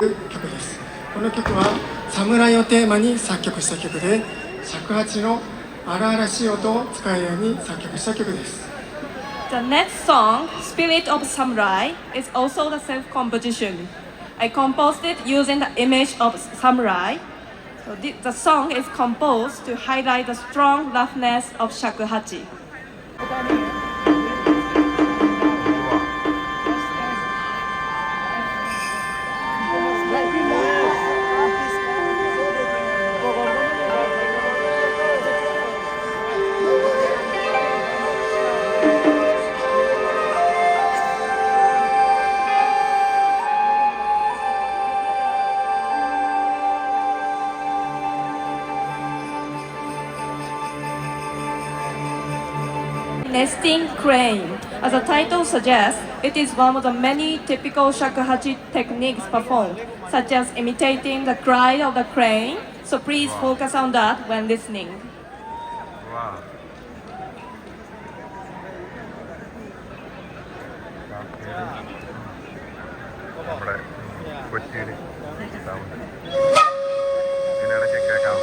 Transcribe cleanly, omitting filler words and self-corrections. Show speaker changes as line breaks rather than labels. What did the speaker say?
曲です。この曲は侍をテーマに作曲した曲で、尺八の荒々しい音を使うように作曲した曲です。
The next song, Spirit of Samurai, is also the self-composition. I composed it using the image of samurai. So the song is composed to highlight the strong roughness of shakuhachi. Nesting crane. As the title suggests, it is one of the many typical shakuhachi techniques performed, such as imitating the cry of the crane. So please focus on that when listening.
Wow. നമ്മുടെ കൊച്ചിയിൽ sound ഇതിനിടയ്ക്ക് കേൾക്കാം